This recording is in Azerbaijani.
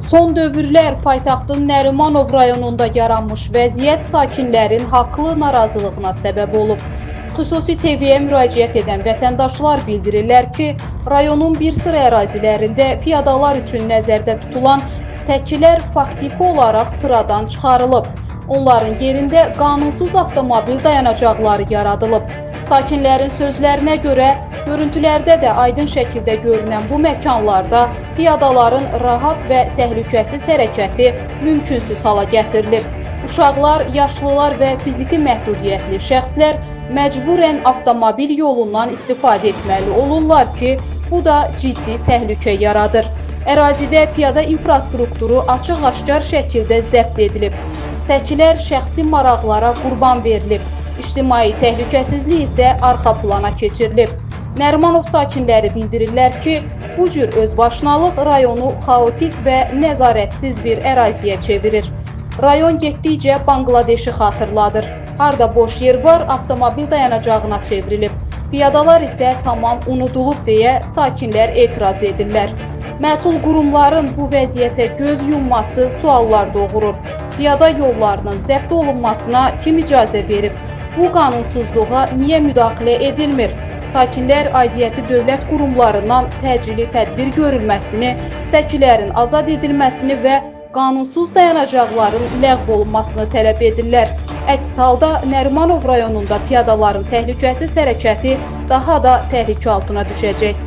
Son dövrlər paytaxtın Nərimanov rayonunda yaranmış vəziyyət sakinlərin haqlı narazılığına səbəb olub. Xüsusi TV-yə müraciət edən vətəndaşlar bildirirlər ki, rayonun bir sıra ərazilərində piyadalar üçün nəzərdə tutulan səkilər faktiki olaraq sıradan çıxarılıb. Onların yerində qanunsuz avtomobil dayanacaqları yaradılıb. Sakinlərin sözlərinə görə, görüntülərdə də aydın şəkildə görünən bu məkanlarda piyadaların rahat və təhlükəsiz hərəkəti mümkünsüz hala gətirilib. Uşaqlar, yaşlılar və fiziki məhdudiyyətli şəxslər məcburən avtomobil yolundan istifadə etməli olurlar ki, bu da ciddi təhlükə yaradır. Ərazidə piyada infrastrukturu açıq-aşkar şəkildə zəbt edilib. Səkilər şəxsi maraqlara qurban verilib. İctimai təhlükəsizlik isə arxa plana keçirilib. Nərimanov sakinləri bildirirlər ki, bu cür özbaşınalıq rayonu xaotik və nəzarətsiz bir əraziyə çevirir. Rayon getdikcə Bangladeşi xatırladır. Harda boş yer var, avtomobil dayanacağına çevrilib. Piyadalar isə tamam unudulub deyə sakinlər etiraz edirlər. Məsul qurumların bu vəziyyətə göz yumması suallar doğurur. Piyada yollarının zəbt olunmasına kim icazə verib? Bu qanunsuzluğa niyə müdaxilə edilmir? Sakinlər aidiyyəti dövlət qurumlarından təcili tədbir görülməsini, səkilərin azad edilməsini və qanunsuz dayanacaqların ləğv olunmasını tələb edirlər. Əks halda Nərimanov rayonunda piyadaların təhlükəsiz hərəkəti daha da təhlükə altına düşəcək.